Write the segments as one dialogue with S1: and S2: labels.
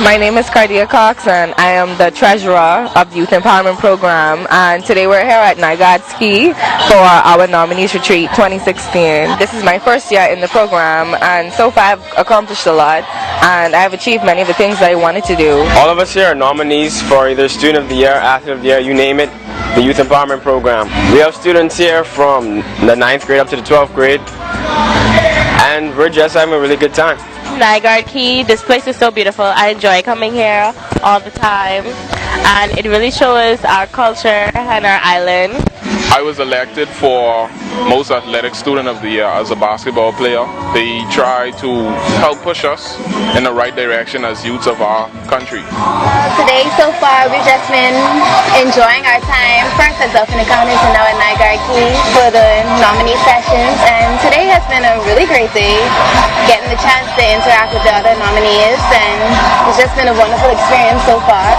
S1: My name is Cardia Cox and I am the treasurer of the Youth Empowerment Program, and today we're here at Nygard Ski for our Nominees Retreat 2016. This is my first year in the program and so far I've accomplished a lot and I've achieved many of the things that I wanted to do.
S2: All of us here are nominees for either Student of the Year, Athlete of the Year, you name it, the Youth Empowerment Program. We have students here from the 9th grade up to the 12th grade and we're just having a really good time.
S3: Nygard Key, this place is so beautiful. I enjoy coming here all the time and it really shows our culture and our island.
S4: I was elected for Most Athletic Student of the Year as a basketball player. They try to help push us in the right direction as youths of our country.
S5: Today, so far, we've just been enjoying our time, first at Dolphin Encounters and now at Nygard Key for the nominee sessions. And today has been a really great day, getting the chance to interact with the other nominees, and it's just been a wonderful experience so far.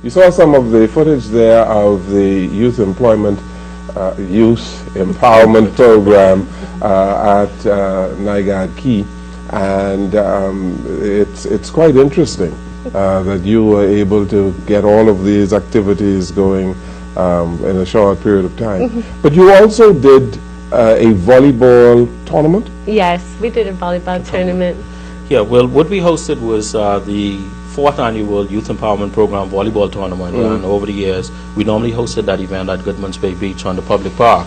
S6: You saw some of the footage there of the Youth Empowerment Program at Nygard Key, and it's quite interesting that you were able to get all of these activities going in a short period of time. But you also did a volleyball tournament?
S7: Yes, we did a volleyball tournament.
S8: Yeah, well, what we hosted was the 4th annual Youth Empowerment Program volleyball tournament, and over the years we normally hosted that event at Goodman's Bay Beach on the public park.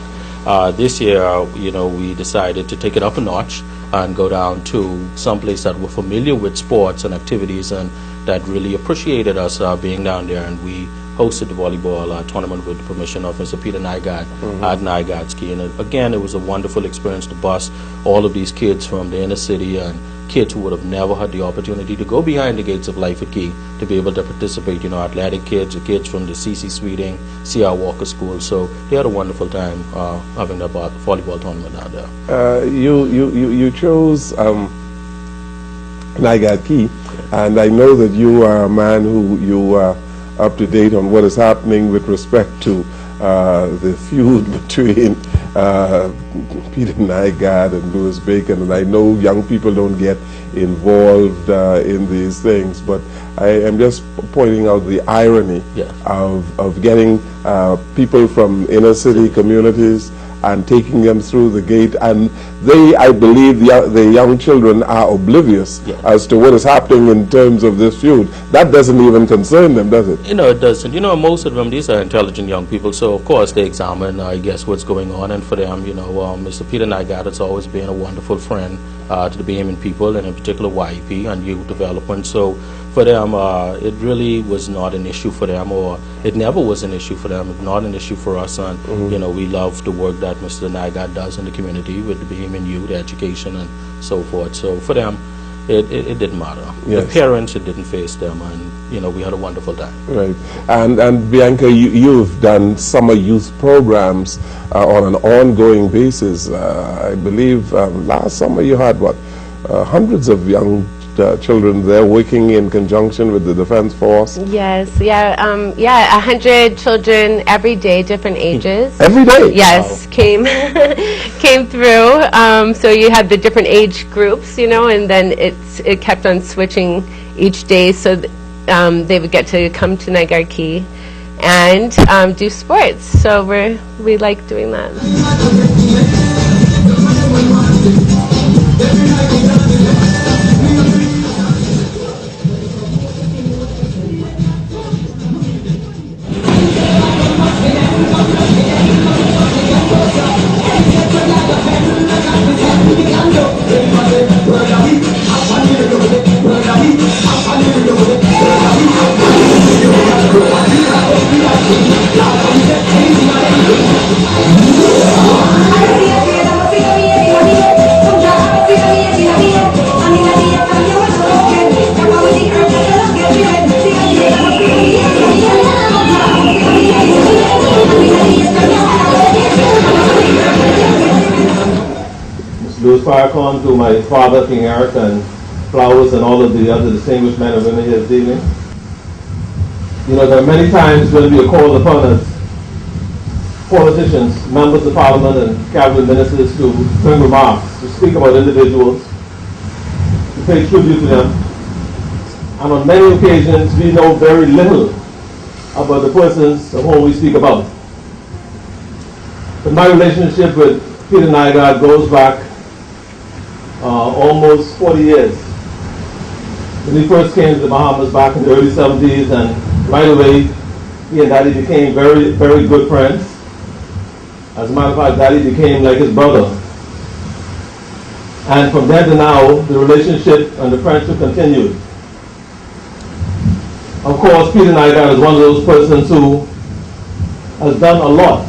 S8: This year, we decided to take it up a notch and go down to some place that were familiar with sports and activities and that really appreciated us being down there, and we hosted the volleyball tournament with the permission of Mr. Peter Nygard at Nygard Ski. And again, it was a wonderful experience to bus all of these kids from the inner city and kids who would have never had the opportunity to go behind the gates of life at Key to be able to participate, athletic kids, the kids from the C.C. Sweeting, C.R. Walker School. So they had a wonderful time having that volleyball tournament out there.
S6: You chose Nygard Key, and I know that you are a man who you are up to date on what is happening with respect to the feud between Peter Nygard and Louis Bacon, and I know young people don't get involved in these things, but I am just pointing out the irony of getting people from inner city communities and taking them through the gate, and I believe the young children are oblivious as to what is happening in terms of this feud. That doesn't even concern them, does it?
S8: It doesn't. Most of them, these are intelligent young people, so of course they examine, I guess, what's going on, and for them, Mr. Peter Nygard has always been a wonderful friend to the Bahamian people, and in particular YEP and youth development. So for them, it really was not an issue for them, or it never was an issue for them. It's not an issue for us, and we love the work that Mr. Nygard does in the community with the Bahamian youth, education, and so forth. So for them, it didn't matter.
S6: Yes.
S8: The parents, it didn't face them, and we had a wonderful time.
S6: Right. And Bianca, you've done summer youth programs on an ongoing basis. I believe last summer you had hundreds of young children there working in conjunction with the Defense Force.
S7: Yes, 100 children every day, different ages.
S6: Every day?
S7: Yes, wow. came through. So you had the different age groups, and then it kept on switching each day, so they would get to come to Nygard Key and do sports. So we like doing that.
S9: Yeah. Mr. Louis Farrakhan, to my father, King Eric, and Flowers, and all of the other distinguished men and women here this evening. You know, there are many times when we are called upon as politicians, members of parliament, and cabinet ministers to bring remarks, to speak about individuals, to pay tribute to them. And on many occasions, we know very little about the persons of whom we speak about. But my relationship with Peter Nygard goes back almost 40 years. When he first came to the Bahamas back in the early 70s, and right away, he and Daddy became very, very good friends. As a matter of fact, Daddy became like his brother. And from then to now, the relationship and the friendship continued. Of course, Peter Nygard is one of those persons who has done a lot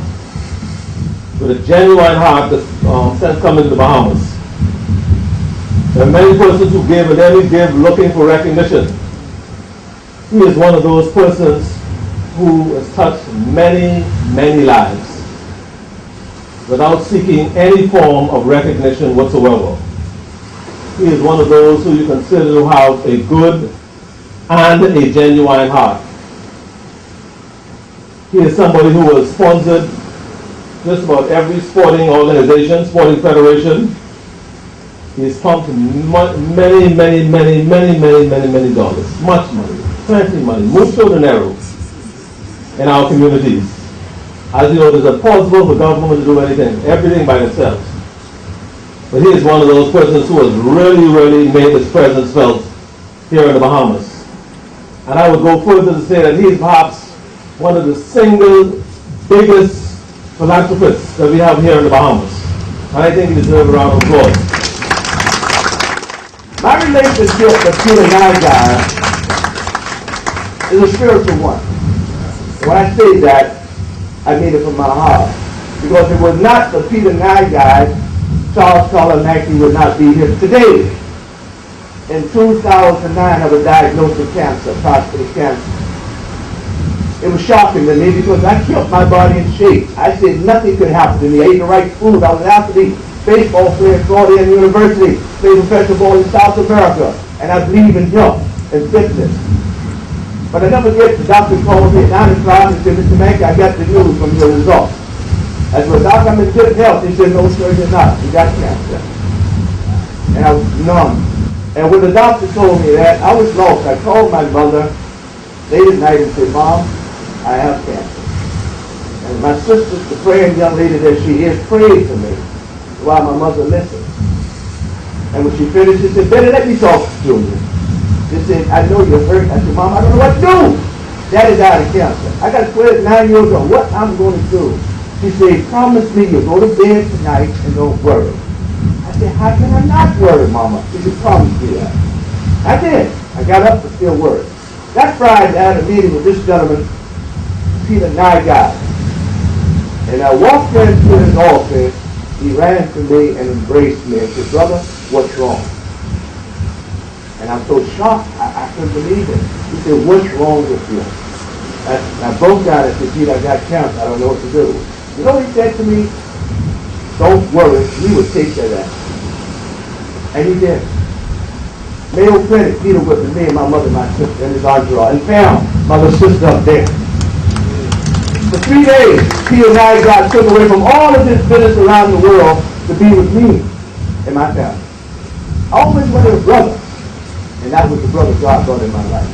S9: with a genuine heart since coming to the Bahamas. There are many persons who give and then give looking for recognition. He is one of those persons who has touched many, many lives without seeking any form of recognition whatsoever. He is one of those who you consider to have a good and a genuine heart. He is somebody who has sponsored just about every sporting organization, sporting federation. He's pumped many dollars, much money, plenty money, mucho dinero in our communities. As you know, it is impossible for government to do everything by themselves. But he is one of those persons who has really made his presence felt here in the Bahamas. And I would go further to say that he is perhaps one of the single biggest philanthropists that we have here in the Bahamas. And I think he deserves a round of applause.
S10: My relationship with Peter Nygard is a spiritual one. When I say that, I mean it from my heart. Because if it was not for Peter Nygard, Charles Collar Mackey would not be here today. In 2009, I was diagnosed with cancer, prostate cancer. It was shocking to me because I kept my body in shape. I said nothing could happen to me. I ate the right food. I was an athlete, baseball player at Florida University, played professional ball in South America, and I believe in health and fitness. But I never get the doctor called me at 9 o'clock and said, Mr. Mackey, I got the news from your results. I said, Doc, I'm in good health. He said, no, sir, you're not. You got cancer. And I was numb. And when the doctor told me that, I was lost. I called my mother late at night and said, Mom, I have cancer. And my sister, the praying young lady that she is, prayed for me while my mother listened. And when she finished, she said, Betty, let me talk to you. She said, I know you're hurt. I said, Mom, I don't know what to do. Daddy died of cancer. I got 9 years old. What I'm going to do? She said, promise me you'll go to bed tonight and don't worry. I said, how can I not worry, Mama? She said, promise me that. I did. I got up and still worried. That Friday, I had a meeting with this gentleman, Peter Nygard. And I walked into his office. He ran to me and embraced me and said, brother, what's wrong? And I'm so shocked, I couldn't believe it. He said, what's wrong with you? I broke down and said, Peter, I got cancer. I don't know what to do. You know what he said to me? Don't worry, we will take care of that. And he did. Mayo Clinic, Peter with me and my mother, my sister, and his entourage, and found my little sister up there. For 3 days, Peter Nygard took away from all of his business around the world to be with me and my family. I always wanted a brother, and that was the brother God brought in my life.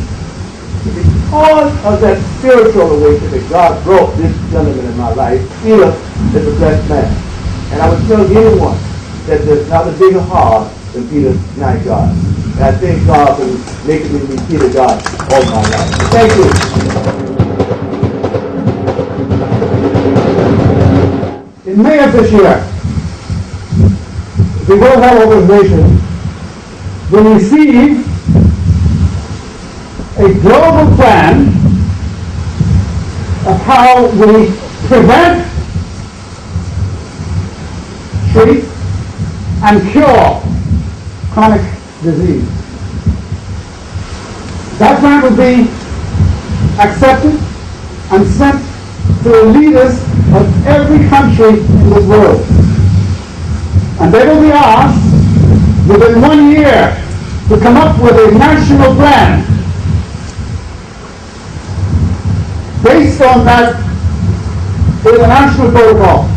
S10: Because of that spiritual awakening that God brought this gentleman in my life, Peter is a blessed man. And I would tell anyone that there's not a bigger heart than Peter Nygard. And I thank God for making me be Peter God all my life. Thank you.
S11: In May of this year, the World Health Organization will receive a global plan of how we prevent, treat, and cure chronic disease. That plan will be accepted and sent to the leaders of every country in this world. And they will be asked within 1 year to come up with a national plan based on that international protocol.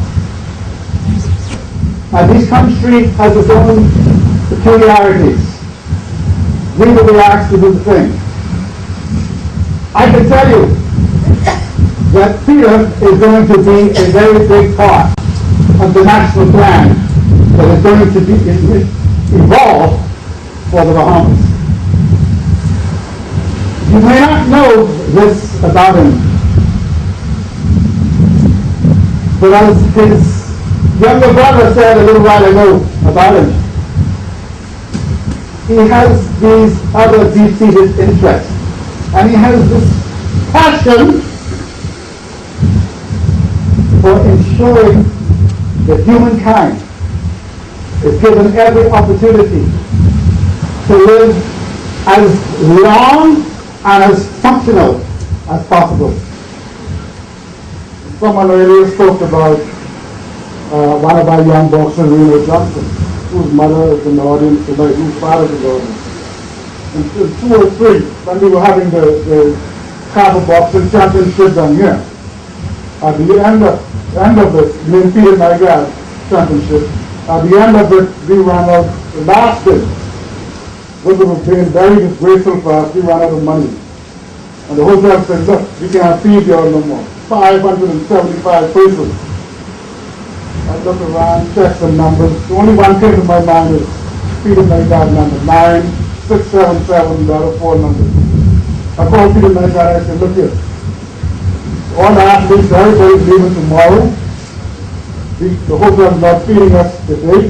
S11: And each country has its own peculiarities. We will be asked to do the same. I can tell you that Peter is going to be a very big part of the national plan that is going to be evolved for the Bahamas. You may not know this about him, but as his younger brother said a little while ago about him, he has these other deep-seated interests, and he has this passion for ensuring that humankind is given every opportunity to live as long and as functional as possible. Someone earlier spoke about one of our young boxers, Reno Johnson, whose mother is in the audience tonight, whose father is in the audience. In 2003, when we were having the Carver Boxing Championship down here, at the end of it, we defeated Nygard Championship. At the end of it, we ran out the last day. We were being very disgraceful for us. We ran out of money. And the hotel said, look, we can't feed you all no more. 575 persons. I looked around, checked some numbers. The only one came to my mind is Peter Nygard number 9677, numbers. I called Peter Nygard, I said, look here. All the athletes, everybody's leaving tomorrow. The hotel is not feeding us today.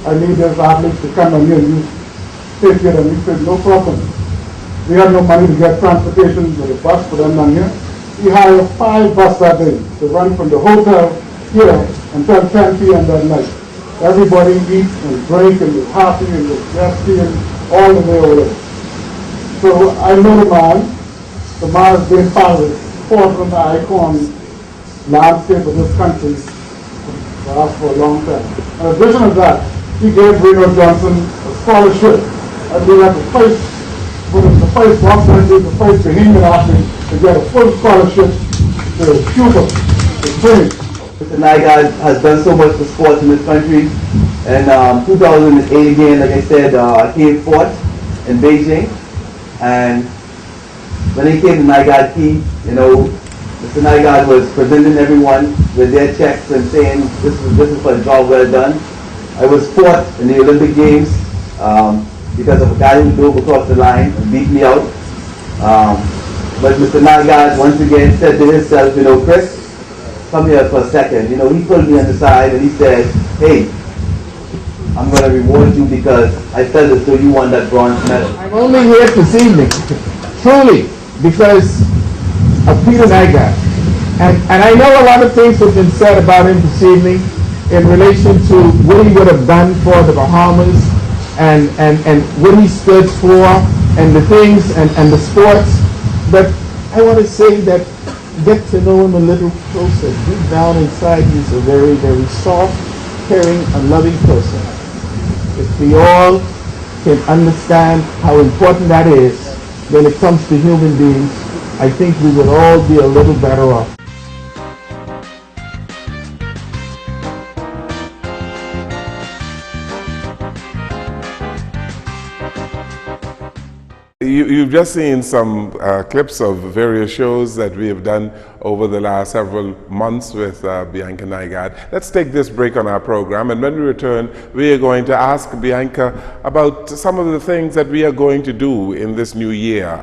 S11: I need those athletes to come and here and you take care of them. He said, no problem. We have no money to get transportation with a bus for them down here. We hired 5 buses that day to run from the hotel here until 10 p.m. that night. Everybody eats and drink and is happy and is zesty and all the way over there. So I know the man. The man has been part of the forefront the icon landscape of this country for us for a long time. In addition to that, he gave Reno Johnson a scholarship. I mean, that's the first boxer, the first Bahamian athlete to get a full scholarship to Cuba to train.
S10: Mr. Nygard has done so much for sports in this country. And 2008 again, like I said, I came fourth in Beijing. And when he came to Nygard Key, you know, Mr. Nygard was presenting everyone with their checks and saying, this is for a job well done. I was fourth in the Olympic Games because of a guy who drove across the line and beat me out. But Mr. Nygard once again said to himself, you know, Chris, come here for a second. You know, he pulled me on the side and he said, hey, I'm going to reward you because I felt as though you won that bronze medal.
S11: I'm only here this evening, truly, because of Peter Nygard. And I know a lot of things have been said about him this evening in relation to what he would have done for the Bahamas and what he stood for and the things and the sports. But I want to say that get to know him a little closer. Deep down inside, he's a very, very soft, caring, and loving person. If we all can understand how important that is when it comes to human beings, I think we would all be a little better off.
S6: You've just seen some clips of various shows that we have done over the last several months with Bianca Nygard. Let's take this break on our program, and when we return, we are going to ask Bianca about some of the things that we are going to do in this new year.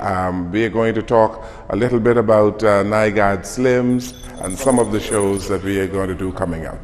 S6: We are going to talk a little bit about Nygard Slims and some of the shows that we are going to do coming up.